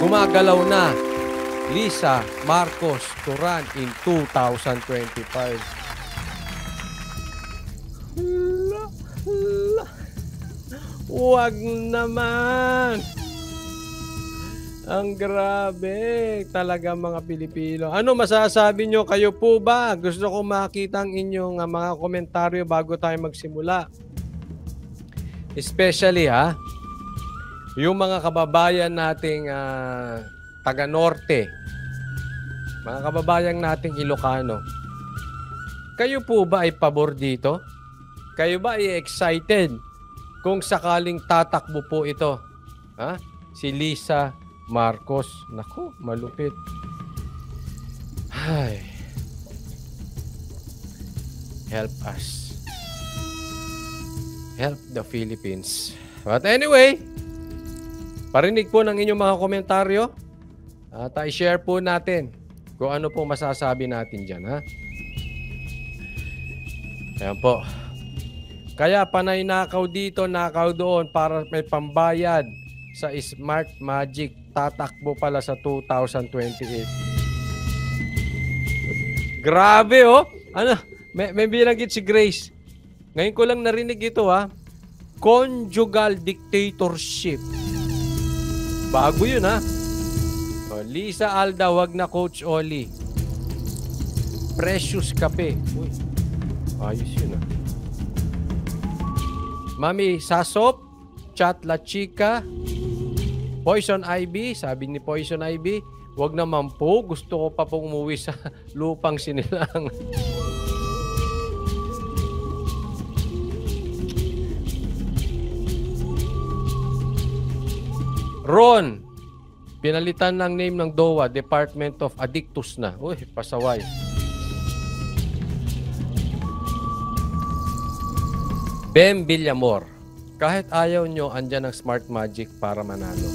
gumagalaw na Lisa Marcos to run in 2025. Huwag naman. Ang grabe talaga mga Pilipino. Ano masasabi nyo? Kayo po ba? Gusto ko makita ang inyong mga komentaryo bago tayo magsimula. Especially yung mga kababayan nating taga-norte. Mga kababayan nating Ilocano. Kayo po ba ay pabor dito? Kayo ba ay excited kung sakaling tatakbo po ito? Si Lisa Marcos. Naku, malupit. Ay. Help us. Help the Philippines. But anyway, parinig po ng inyong mga komentaryo at i-share po natin kung ano po masasabi natin dyan. Ayan po. Kaya panay nakaw dito, nakaw doon para may pambayad sa Smart Magic. Tatakbo pala sa 2028. Grabe Ano? May binanggit si Grace. Ngayon ko lang narinig ito Conjugal dictatorship. Bago yun Lisa Alda, wag na Coach Oli. Precious Kape. Uy. Ayos yun Mami Sasop, Chat La Chica, Poison Ivy, sabi ni Poison Ivy, wag naman po, gusto ko pa pong umuwi sa lupang sinilang. Ron, pinalitan ng name ng DOA, Department of Addictus na. Uy, pasaway. Bem Villamor, kahit ayaw nyo, andyan ang Smart Magic para manalo.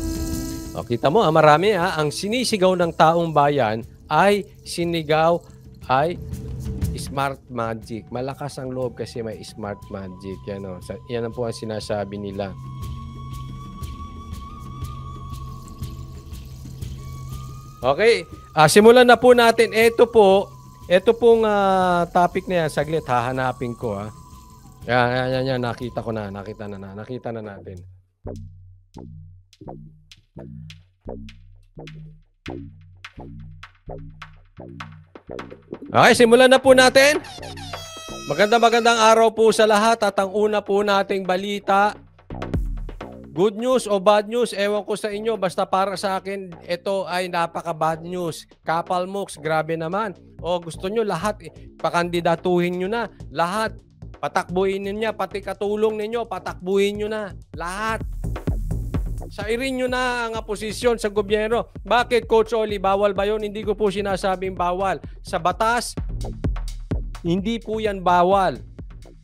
O, kita mo, marami ang sinisigaw ng taong bayan ay sinigaw ay Smart Magic. Malakas ang loob kasi may Smart Magic. Yan po ang sinasabi nila. Okay, simulan na po natin. Ito pong topic na yan. Saglit, hahanapin ko Yan, nakita ko na. Nakita na natin. Okay, simulan na po natin. Magandang araw po sa lahat at ang una po nating balita. Good news o bad news, ewan ko sa inyo. Basta para sa akin, ito ay napaka-bad news. Kapal Mooks, grabe naman. O gusto nyo lahat, pakandidatuhin nyo na. Lahat, patakbuhin nyo niya. Pati katulong ninyo, patakbuhin nyo na. Lahat. Sairin nyo na ang posisyon sa gobyerno. Bakit, Coach Oli, bawal ba yun? Hindi ko po sinasabing bawal. Sa batas, hindi po yan bawal.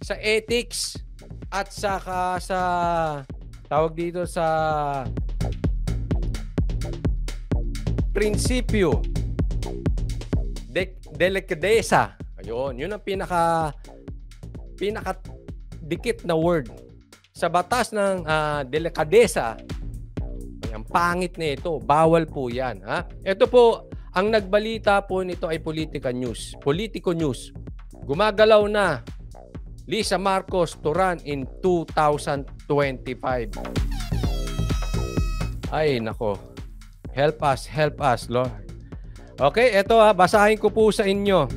Sa ethics at saka sa tawag dito sa prinsipyo, delikadesa. Ayun, yun ang pinaka dikit na word. Sa batas ng delikadesa, ang pangit na ito, bawal po yan. Ito po, ang nagbalita po nito ay Politico News. Gumagalaw na Lisa Marcos to run in 2025. Ay, nako. Help us, Lord. Okay, ito basahin ko po sa inyo.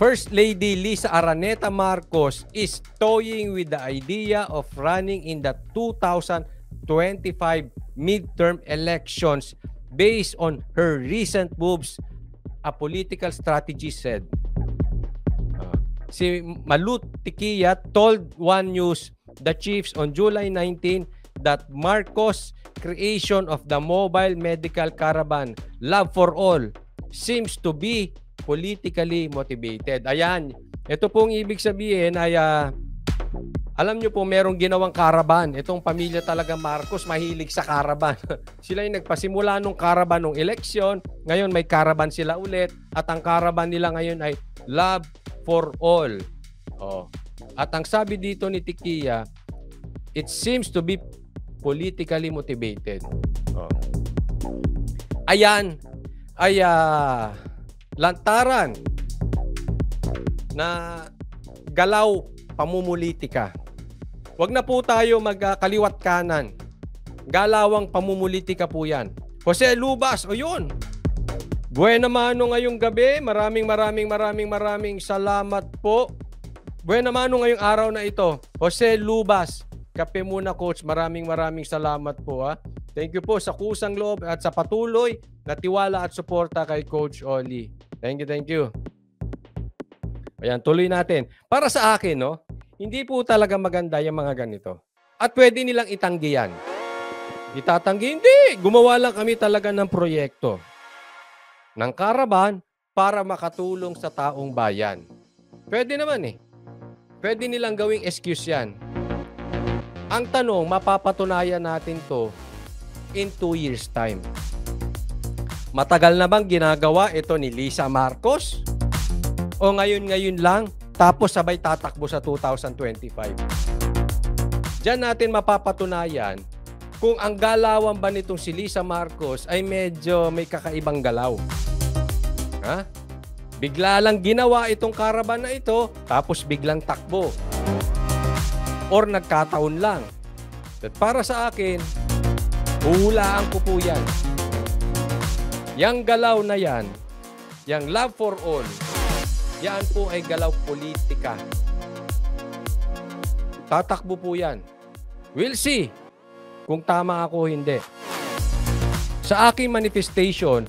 First Lady Lisa Araneta Marcos is toying with the idea of running in the 2025 midterm elections based on her recent moves, a political strategy said. Si Malut Tikia told One News the Chiefs on July 19 that Marcos' creation of the mobile medical caravan, Love for All, seems to be politically motivated. Ayan, ito pong ibig sabihin ay alam nyo po merong ginawang caravan. Itong pamilya talaga Marcos mahilig sa caravan. Sila yung nagpasimula nung caravan nung eleksyon. Ngayon may caravan sila ulit at ang caravan nila ngayon ay Love for All. At ang sabi dito ni Tikia, it seems to be politically motivated. Ayan ay lantaran na galaw pamumulitika. Huwag na po tayo magkaliwat kanan. Galawang pamumulitika po yan. Jose Lubas, o yun. Buena mano ngayong gabi. Maraming salamat po. Buena mano ngayong araw na ito. Jose Lubas, kape muna coach. Maraming salamat po ha. Thank you po sa kusang loob at sa patuloy na tiwala at suporta kay Coach Oli. Thank you. Ayan, tuloy natin. Para sa akin, no, hindi po talaga maganda yung mga ganito. At pwede nilang itanggi yan. Itatanggi, hindi. Gumawa lang kami talaga ng proyekto ng Caravan para makatulong sa taong bayan. Pwede naman eh. Pwede nilang gawing excuse yan. Ang tanong, mapapatunayan natin to in 2 years' time. Matagal na bang ginagawa ito ni Lisa Marcos? O ngayon lang, tapos sabay tatakbo sa 2025? Diyan natin mapapatunayan kung ang galawan ba nitong si Lisa Marcos ay medyo may kakaibang galaw. Ha? Bigla lang ginawa itong Caravan na ito, tapos biglang takbo. Or nagkataon lang. At para sa akin, huhulaan ko po yan. Yang galaw na yan, yang love for all, yan po ay galaw politika. Tatakbo po yan. We'll see kung tama ako o hindi. Sa aking manifestation,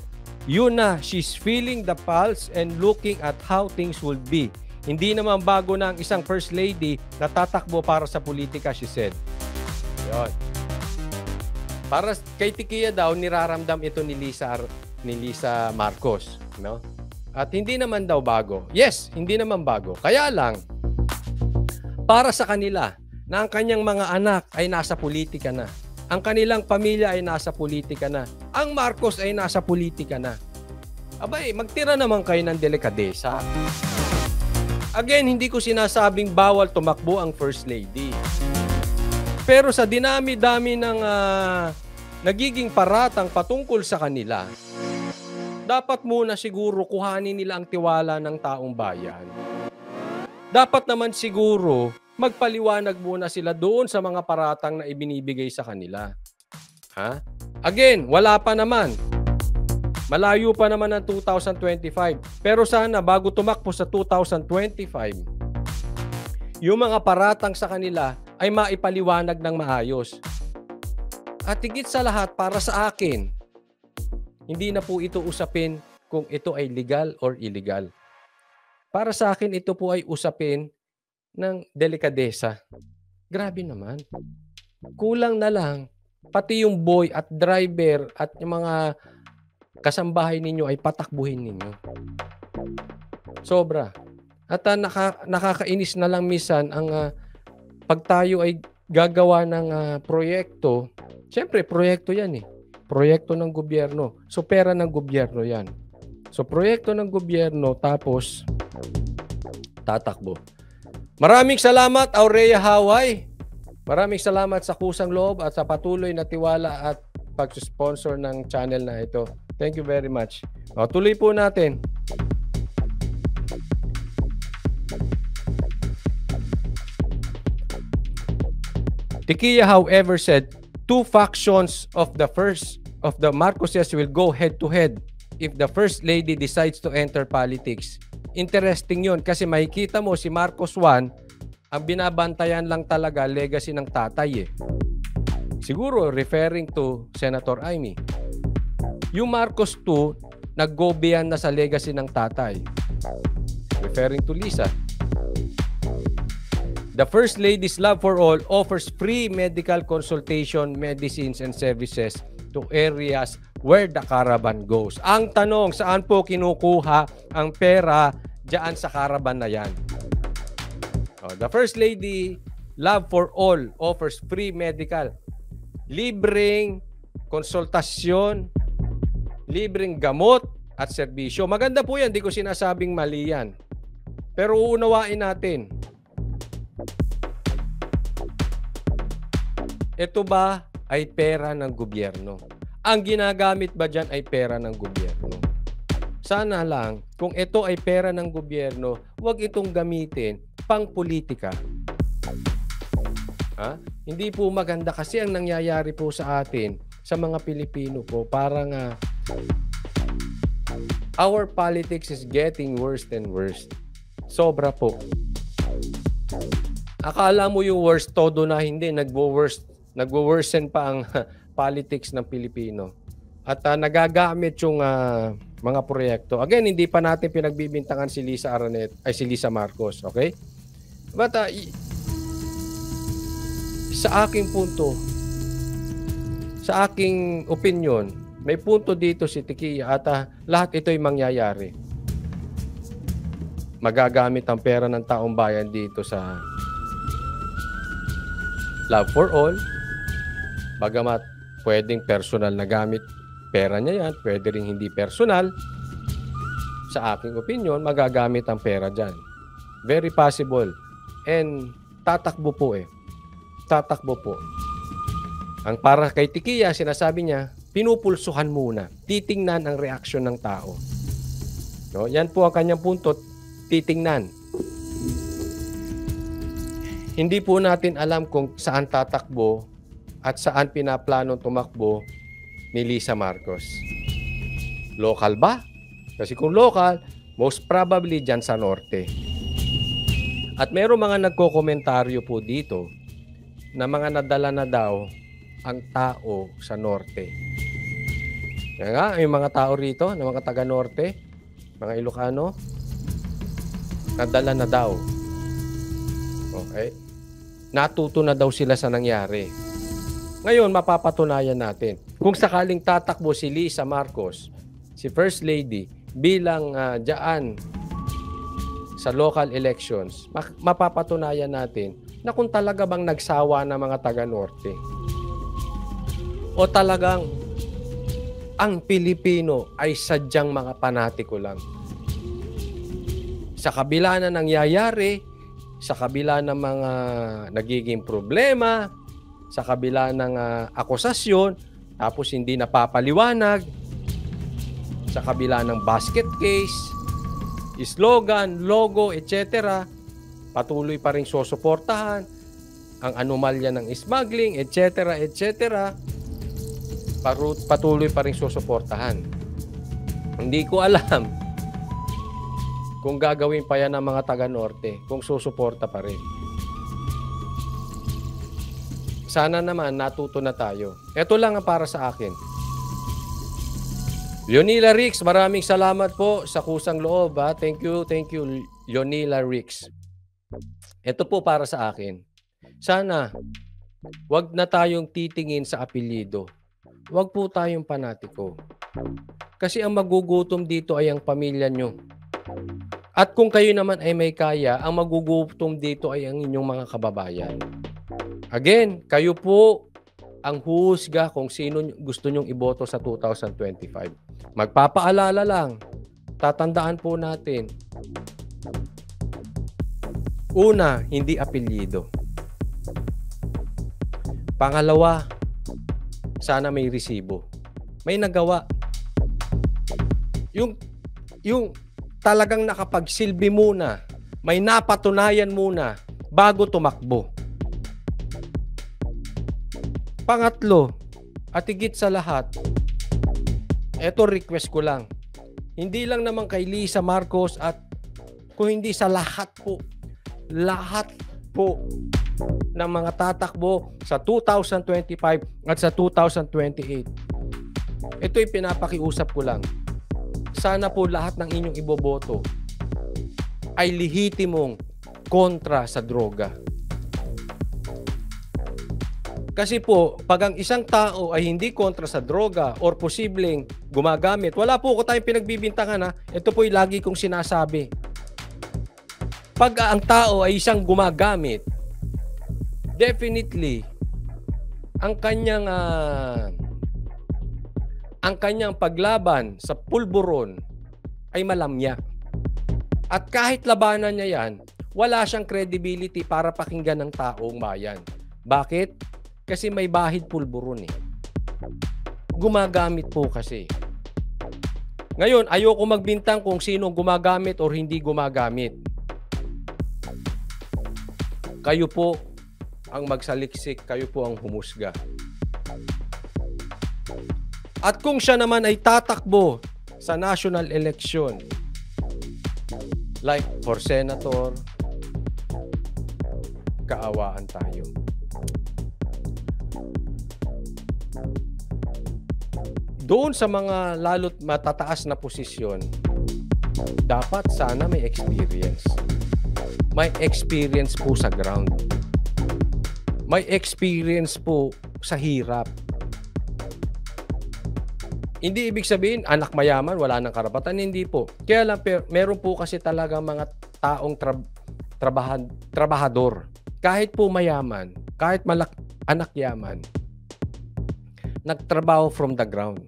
yun na, she's feeling the pulse and looking at how things will be. Hindi naman bago na ang isang first lady na tatakbo para sa politika, she said. Yun. Para kay Tikia daw, niraramdam ito ni Lisa Marcos. No? At hindi naman daw bago. Yes, hindi naman bago. Kaya lang, para sa kanila, na ang kanyang mga anak ay nasa politika na. Ang kanilang pamilya ay nasa politika na. Ang Marcos ay nasa politika na. Abay, magtira naman kayo ng delikadesa. Again, hindi ko sinasabing bawal tumakbo ang First Lady. Pero sa dinami-dami ng nagiging paratang patungkol sa kanila, dapat muna siguro kuhanin nila ang tiwala ng taong bayan. Dapat naman siguro magpaliwanag muna sila doon sa mga paratang na ibinibigay sa kanila. Ha? Again, wala pa naman. Malayo pa naman ang 2025. Pero sana bago tumakbo sa 2025, yung mga paratang sa kanila ay maipaliwanag ng maayos. At higit sa lahat, para sa akin, hindi na po ito usapin kung ito ay legal or illegal. Para sa akin, ito po ay usapin ng delikadesa. Grabe naman. Kulang na lang, pati yung boy at driver at yung mga kasambahay ninyo ay patakbuhin ninyo. Sobra. At nakakainis na lang minsan ang pag tayo ay gagawa ng proyekto. Siyempre, proyekto yan eh. Proyekto ng gobyerno. So, pera ng gobyerno yan. So, proyekto ng gobyerno tapos tatakbo. Maraming salamat, Aurea Haway. Maraming salamat sa kusang loob at sa patuloy na tiwala at pag-sponsor ng channel na ito. Thank you very much. O, tuloy po natin. Tikia, however, said 2 factions of the Marcoses will go head-to-head if the First Lady decides to enter politics. Interesting yun kasi makikita mo si Marcos 1, ang binabantayan lang talaga legacy ng tatay eh. Siguro referring to Senator Amy. Yung Marcos 2, nag-go beyond na sa legacy ng tatay. Referring to Lisa. The First Lady's Love for All offers free medical consultation, medicines, and services to areas where the Caravan goes. Ang tanong, saan po kinukuha ang pera diyan sa Caravan na yan? The First Lady Love for All offers free medical, libreng konsultasyon, libreng gamot at serbisyo. Maganda po yan, di ko sinasabing mali yan. Pero uunawain natin, ito ba ay pera ng gobyerno? Ang ginagamit ba dyan ay pera ng gobyerno? Sana lang, kung ito ay pera ng gobyerno, huwag itong gamitin pang politika. Hindi po maganda kasi ang nangyayari po sa atin, sa mga Pilipino po, parang our politics is getting worse and worse. Sobra po. Akala mo yung worst, todo na hindi. Nagwo-worsen pa ang politics ng Pilipino. At nagagamit yung mga proyekto. Again, hindi pa natin pinagbibintangan si Lisa Marcos, okay? But sa aking punto, sa aking opinion, may punto dito si Tikia at lahat ito'y mangyayari. Magagamit ang pera ng taong bayan dito sa Love for All. Bagamat pwedeng personal na gamit pera niya yan, pwede rin hindi personal. Sa aking opinion, magagamit ang pera dyan. Very possible. And tatakbo po Tatakbo po. Ang para kay Tikia, sinasabi niya, pinupulsuhan muna. Titingnan ang reaksyon ng tao. No? Yan po ang kanyang punto. Titingnan. Hindi po natin alam kung saan tatakbo at saan pinaplanong tumakbo ni Lisa Marcos. Local ba? Kasi kung local, most probably dyan sa norte. At meron mga nagko-komentaryo po dito na mga nadala na daw ang tao sa norte. Kaya nga, may mga tao rito, na mga taga-norte, mga Ilocano, nadala na daw. Okay? Natuto na daw sila sa nangyari. Ngayon, mapapatunayan natin. Kung sakaling tatakbo si Lisa Marcos, si First Lady, bilang dyan sa local elections, mapapatunayan natin na kung talaga bang nagsawa na mga taga-norte o talagang ang Pilipino ay sadyang mga panatiko lang. Sa kabila na nangyayari, sa kabila ng mga nagiging problema, sa kabila ng akusasyon, tapos hindi napapaliwanag, sa kabila ng basket case, slogan, logo, etc., patuloy pa rin susuportahan ang anomalya ng smuggling, etc., etc., patuloy pa rin susuportahan. Hindi ko alam kung gagawin pa yan ng mga taga-norte, kung susuporta pa rin. Sana naman natuto na tayo. Ito lang ang para sa akin. Leonila Rix, maraming salamat po sa kusang loob. Thank you, Leonila Rix. Ito po para sa akin. Sana, wag na tayong titingin sa apelyido. Wag po tayong panatiko. Kasi ang magugutom dito ay ang pamilya nyo. At kung kayo naman ay may kaya, ang magugutom dito ay ang inyong mga kababayan. Again, kayo po ang huhusga kung sino gusto nyong iboto sa 2025. Magpapaalala lang, tatandaan po natin, una, hindi apelyido. Pangalawa, sana may resibo. May nagawa. Yung talagang nakapagsilbi muna, may napatunayan muna bago tumakbo. Pangatlo, at higit sa lahat, eto request ko lang. Hindi lang naman kay Lisa Marcos at kung hindi sa lahat po ng mga tatakbo sa 2025 at sa 2028. Ito'y pinapakiusap ko lang. Sana po lahat ng inyong iboboto ay lehitimong kontra sa droga. Kasi po, pag ang isang tao ay hindi kontra sa droga or posibleng gumagamit, wala po ko tayong pinagbibintangan. Ito po'y lagi kong sinasabi. Pag ang tao ay isang gumagamit, definitely, ang kanyang paglaban sa pulburon ay malamya. At kahit labanan niya yan, wala siyang credibility para pakinggan ng taong bayan. Bakit? Kasi may bahid pulburon . gumagamit po kasi. Ngayon, ayoko magbintang kung sino gumagamit or hindi gumagamit. Kayo po ang magsaliksik, kayo po ang humusga. At kung siya naman ay tatakbo sa national election, like for senator, kaawaan tayo. Doon sa mga lalo't matataas na posisyon, dapat sana may experience. May experience po sa ground. May experience po sa hirap. Hindi ibig sabihin, anak mayaman, wala nang karapatan. Hindi po. Kaya lang, meron po kasi talaga mga taong trabahador. Kahit po mayaman, kahit anak yaman, nagtrabaho from the ground.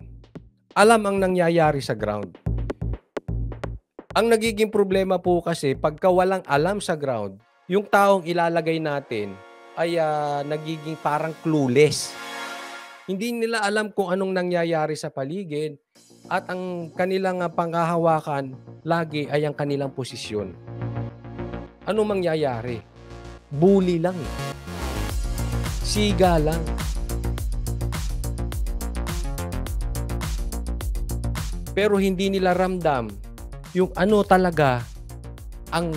Alam ang nangyayari sa ground. Ang nagiging problema po kasi, pagka walang alam sa ground, yung taong ilalagay natin ay nagiging parang clueless. Hindi nila alam kung anong nangyayari sa paligid at ang kanilang panghahawakan lagi ay ang kanilang posisyon. Anong mangyayari? Bully lang. Siga lang. Pero hindi nila ramdam yung ano talaga ang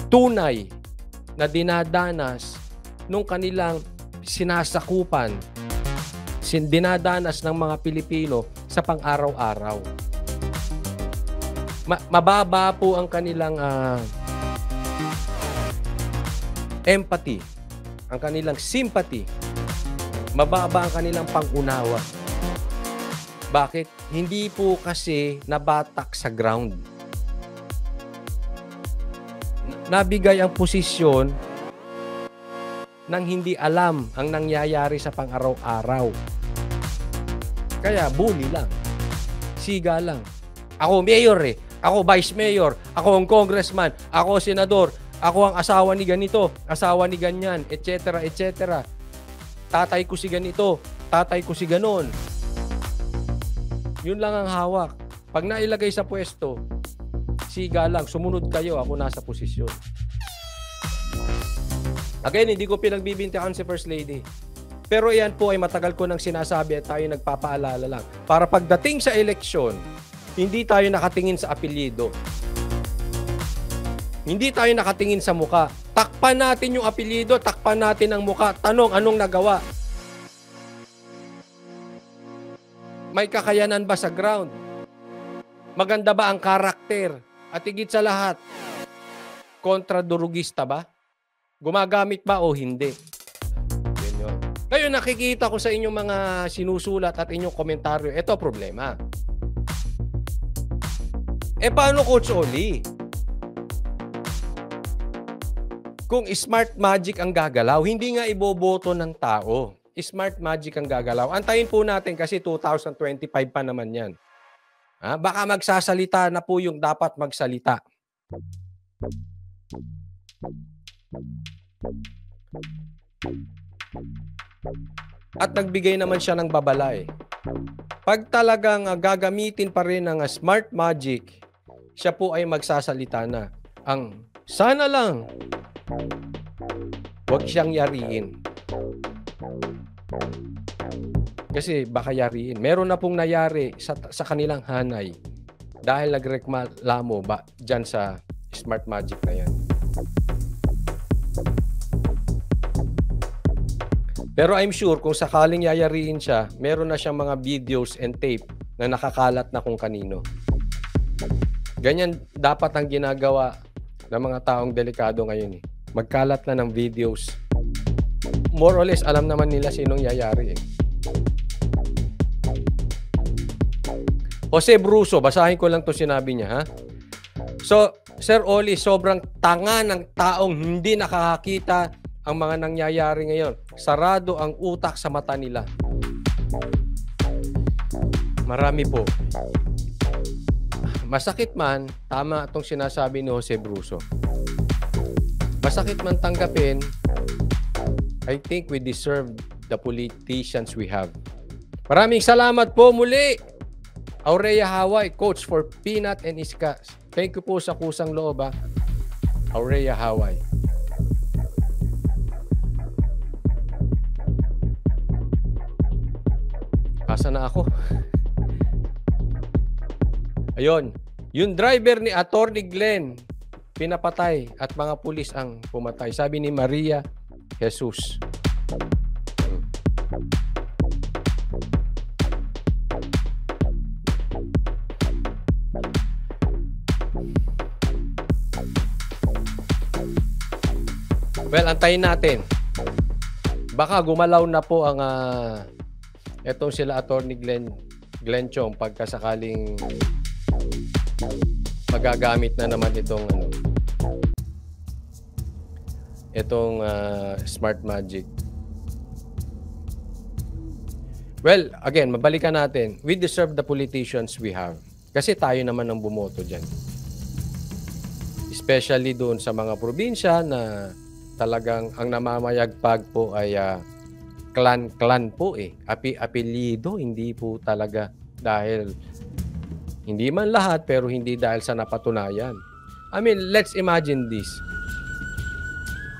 tunay na dinadanas nung kanilang sinasakupan, dinadanas ng mga Pilipino sa pang-araw-araw. Mababa po ang kanilang empathy, ang kanilang sympathy, mababa ang kanilang pang-unawa. Bakit? Hindi po kasi nabatak sa ground. Nabigay ang posisyon nang hindi alam ang nangyayari sa pang-araw-araw. Kaya bully lang. Siga lang. Ako mayor eh. Ako vice mayor. Ako ang congressman. Ako senador. Ako ang asawa ni ganito, asawa ni ganyan, etc. etc. Tatay ko si ganito, tatay ko si ganon. Yun lang ang hawak. Pag nailagay sa pwesto, siga lang, sumunod kayo, ako nasa posisyon. Again, hindi ko pinagbibintangan si First Lady. Pero yan po ay matagal ko nang sinasabi at tayo nagpapaalala lang. Para pagdating sa eleksyon, hindi tayo nakatingin sa apelyido. Hindi tayo nakatingin sa muka. Takpan natin yung apelyido, takpan natin ang muka. Tanong, anong nagawa? May kakayanan ba sa ground? Maganda ba ang karakter? At higit sa lahat, kontradurugista ba? Gumagamit ba o hindi? Yun. Ngayon, nakikita ko sa inyong mga sinusulat at inyong komentaryo, ito problema. Paano, Coach Oli? Kung smart magic ang gagalaw, hindi nga iboboto ng tao. Smart magic ang gagalaw. Antayin po natin kasi 2025 pa naman yan. Baka magsasalita na po yung dapat magsalita. At nagbigay naman siya ng babala eh. Pag talagang gagamitin pa rin ng smart magic, siya po ay magsasalita na. Ang sana lang, huwag siyang yariin. Kasi baka yariin. Meron na pong nayari sa kanilang hanay dahil nagreklamo ba dyan sa smart magic na yan. Pero I'm sure kung sakaling yayariin siya, meron na siyang mga videos and tape na nakakalat na kung kanino. Ganyan dapat ang ginagawa ng mga taong delikado ngayon eh. Magkalat na ng videos. More or less, alam naman nila sinong yayari eh. Jose Bruso, basahin ko lang to sinabi niya ha. So, Sir Oli, sobrang tanga ng taong hindi nakakakita ang mga nangyayari ngayon. Sarado ang utak sa mata nila. Marami po. Masakit man, tama itong sinasabi ni Jose Bruso. Masakit man tanggapin, I think we deserve the politicians we have. Maraming salamat po muli, Aurea Haway, Coach for Peanut and Iska. Thank you po sa kusang loob, Aurea Haway. Asa na ako? Ayun, yung driver ni Attorney Glenn, pinapatay at mga pulis ang pumatay. Sabi ni Maria Jesus. Well, antayin natin. Baka gumalaw na po ang etong sila Attorney Glenn Chong pagkasakaling magagamit na naman itong Smart Magic. Well, again, mabalikan natin. We deserve the politicians we have. Kasi tayo naman ang bumoto dyan. Especially doon sa mga probinsya na talagang ang namamayagpag po ay clan po eh. Apelyido, hindi po talaga dahil hindi man lahat pero hindi dahil sa napatunayan. I mean, let's imagine this.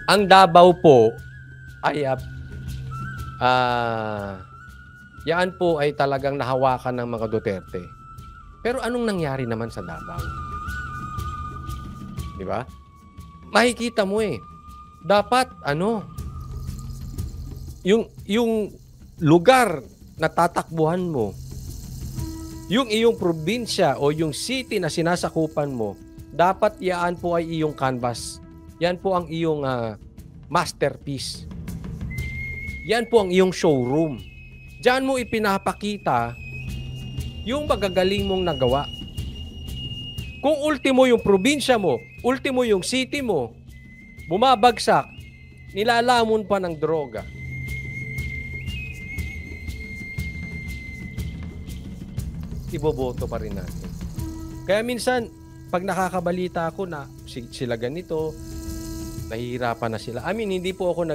Ang Davao po ay yan po ay talagang nahawakan ng mga Duterte. Pero anong nangyari naman sa Davao? Di ba? Makikita mo eh. Dapat yung lugar na tatakbuhan mo, yung iyong probinsya o yung city na sinasakupan mo, dapat yan po ay iyong canvas. Yan po ang iyong masterpiece. Yan po ang iyong showroom. Diyan mo ipinapakita yung magagaling mong nagawa. Kung ultimo yung probinsya mo, ultimo yung city mo, bumabagsak, nilalamon pa ng droga. Iboboto pa rin natin. Kaya minsan, pag nakakabalita ako na sila ganito, nahihirapan na sila. I mean, hindi po ako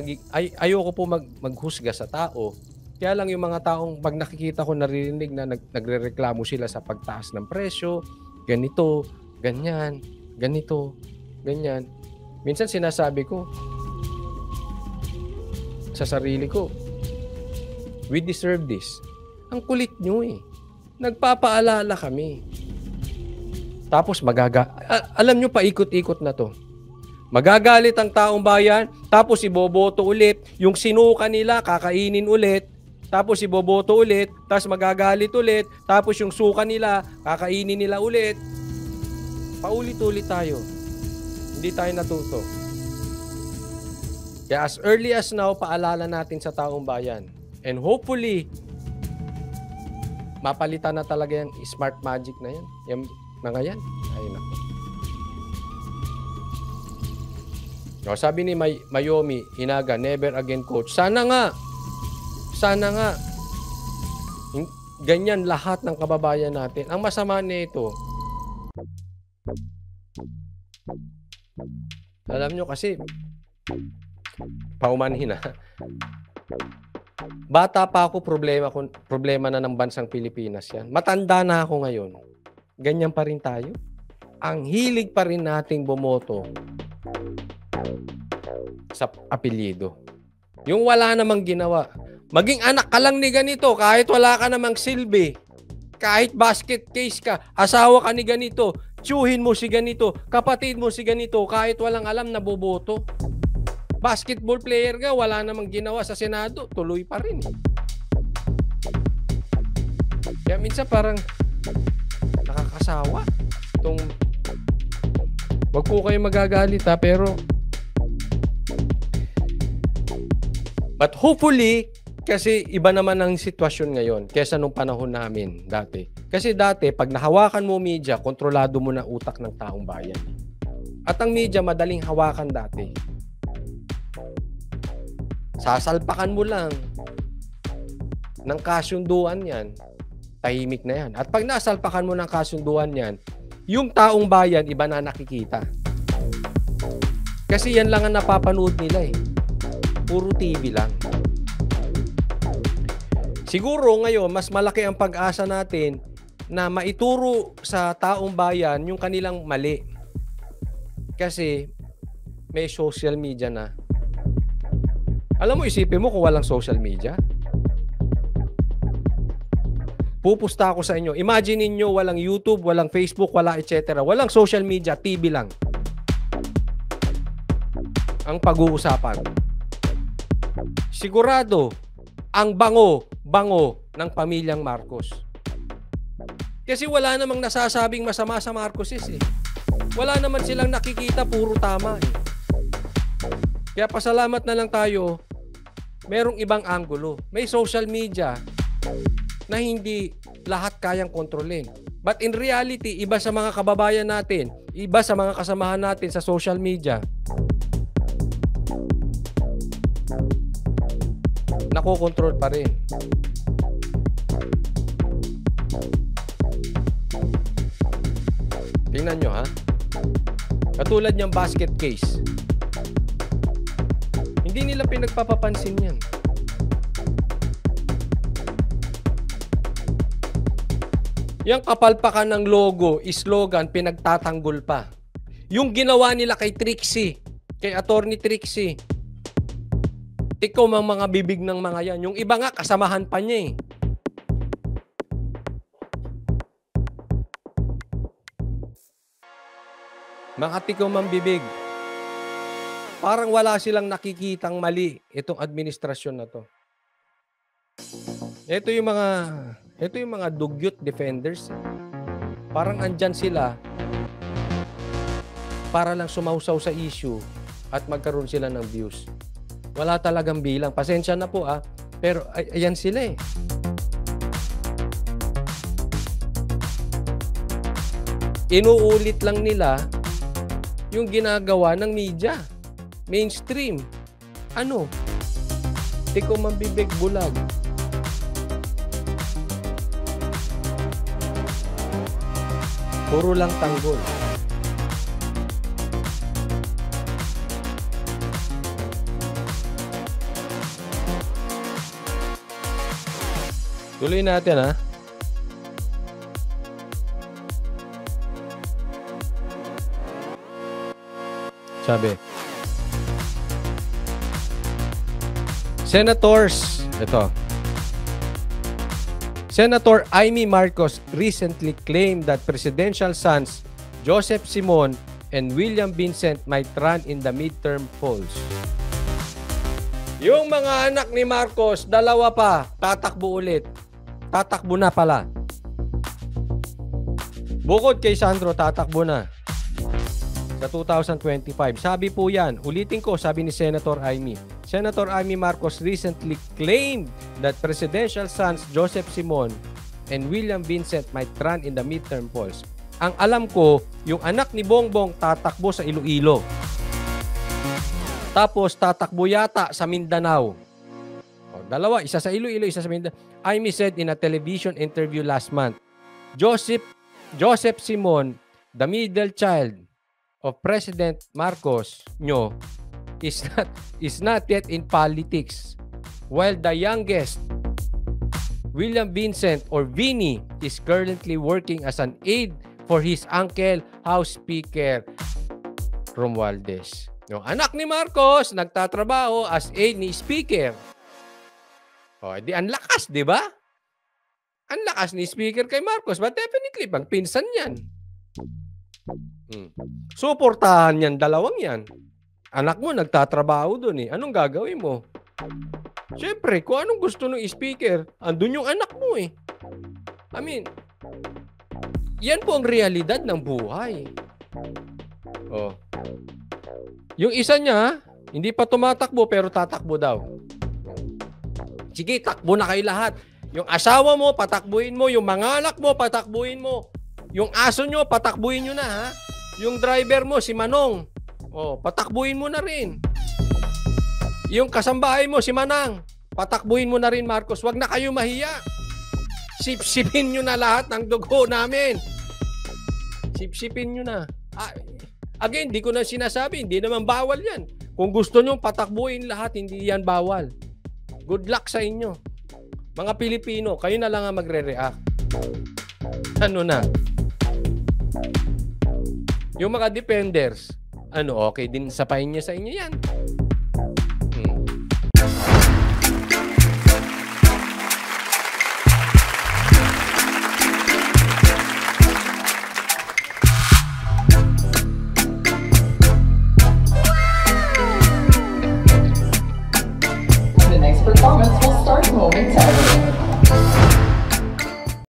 ayoko po maghusga sa tao. Kaya lang yung mga taong pag nakikita ko, naririnig na nagrereklamo sila sa pagtaas ng presyo, ganito, ganyan, ganito, ganyan. Minsan sinasabi ko sa sarili ko, we deserve this. Ang kulit nyo eh. Nagpapaalala kami. Tapos alam nyo, paikot-ikot na to. Magagalit ang taong bayan, tapos iboboto ulit. Yung sinuka nila, kakainin ulit. Tapos iboboto ulit, tapos magagalit ulit. Tapos yung suka nila, kakainin nila ulit. Paulit-ulit tayo. Hindi tayo natuto. Kaya as early as now, paalala natin sa taong bayan. And hopefully, mapalitan na talaga yung Smart Magic na yan. Yung mga yan. Ayun na. No, sabi ni Mayomi Inaga, never again coach. Sana nga. Ganyan lahat ng kababayan natin. Ang masama nito, alam nyo kasi, paumanhin na. Bata pa ako, problema na ng bansang Pilipinas yan. Matanda na ako ngayon. Ganyan pa rin tayo. Ang hilig pa rin nating bumoto sa apelyido. Yung wala namang ginawa. Maging anak ka lang ni ganito, kahit wala ka namang silbi. Kahit basket case ka, asawa ka ni ganito, tiyuhin mo si ganito, kapatid mo si ganito, kahit walang alam na boboto. Basketball player ka, wala namang ginawa sa Senado, tuloy pa rin. Kaya minsan parang nakakasawa. Wag po kayo magagalit ha, pero but hopefully, kasi iba naman ang sitwasyon ngayon kaysa nung panahon namin dati. Kasi dati, pag nahawakan mo media, kontrolado mo na utak ng taong bayan. At ang media, madaling hawakan dati. Sasalpakan mo lang ng kasunduan yan, tahimik na yan. At pag nasalpakan mo ng kasunduan yan, yung taong bayan, iba na nakikita. Kasi yan lang ang napapanood nila eh. Puro TV lang. Siguro ngayon, mas malaki ang pag-asa natin na maituro sa taong bayan yung kanilang mali. Kasi may social media na. Alam mo, isipin mo kung walang social media. Pupusta ako sa inyo. Imagine niyo walang YouTube, walang Facebook, wala etc. Walang social media, TV lang. Ang pag-uusapan. Sigurado, ang bango ng pamilyang Marcos. Kasi wala namang nasasabing masama sa Marcoses eh. Wala naman silang nakikita, puro tama eh. Kaya pasalamat na lang tayo, merong ibang anggulo. May social media na hindi lahat kayang kontrolin. But in reality, iba sa mga kababayan natin, iba sa mga kasamahan natin sa social media, nakokontrol pa rin. Tingnan nyo ha. Katulad niyang basket case. Hindi nila pinagpapapansin yan. Yang kapalpakan ng logo, slogan, pinagtatanggol pa. Yung ginawa nila kay Trixie, kay Attorney Trixie, tikom ang mga bibig ng mga yan. Yung iba nga, kasamahan pa niya eh. Mga tikom ang bibig. Parang wala silang nakikitang mali itong administrasyon na to. Ito yung mga dugyot defenders. Parang andyan sila para lang sumausaw sa issue at magkaroon sila ng views. Wala talagang bilang. Pasensya na po pero ayan sila eh. Inuulit lang nila yung ginagawa ng media. Mainstream. Ano? Tikom ang bibig, bulag. Puro lang tanggol. Tuloy natin ha. Sabi. Senators, ito. Senator Amy Marcos recently claimed that presidential sons Joseph Simon and William Vincent might run in the midterm polls. Yung mga anak ni Marcos, dalawa pa, tatakbo ulit. Tatakbo na pala. Bukod kay Sandro, tatakbo na sa 2025. Sabi po yan, ulitin ko, sabi ni Senator Amy. Senator Amy Marcos recently claimed that presidential sons Joseph Simon and William Vincent might run in the midterm polls. Ang alam ko, yung anak ni Bongbong tatakbo sa Iloilo. Tapos tatakbo yata sa Mindanao. Dalawa, isa sa Iloilo, isa sa Mindanao. Amy said in a television interview last month, Joseph Simon, the middle child of President Marcos nyo, is not yet in politics, while the youngest, William Vincent or Vinny, is currently working as an aide for his uncle, House Speaker Romualdez. Yung anak ni Marcos nagtatrabaho as aide ni Speaker. O, di ang lakas, di ba? Ang lakas ni Speaker kay Marcos, but definitely pang pinsan yan. Suportahan yan, dalawang yan. Anak mo nagtatrabaho doon eh. Anong gagawin mo? Siyempre, kung anong gusto ng speaker, andun yung anak mo eh. I mean, yan po ang realidad ng buhay. Oh. Yung isa niya, hindi pa tumatakbo pero tatakbo daw. Sige, takbo na kayo lahat. Yung asawa mo, patakbuhin mo. Yung mga anak mo, patakbuhin mo. Yung aso nyo, patakbuhin nyo na ha. Yung driver mo, si Manong, patakbuhin mo na rin. Yung kasambahay mo, si Manang, patakbuhin mo na rin, Marcos. Huwag na kayo mahiya. Sipsipin nyo na lahat ng dugo namin. Sipsipin nyo na. Again, di ko na sinasabi, hindi naman bawal yan. Kung gusto nyo patakbuhin lahat, hindi yan bawal. Good luck sa inyo. Mga Pilipino, kayo na lang ang magre-react. Ano na? Yung mga defenders, ano, okay din sapahin niya sa inyo yan.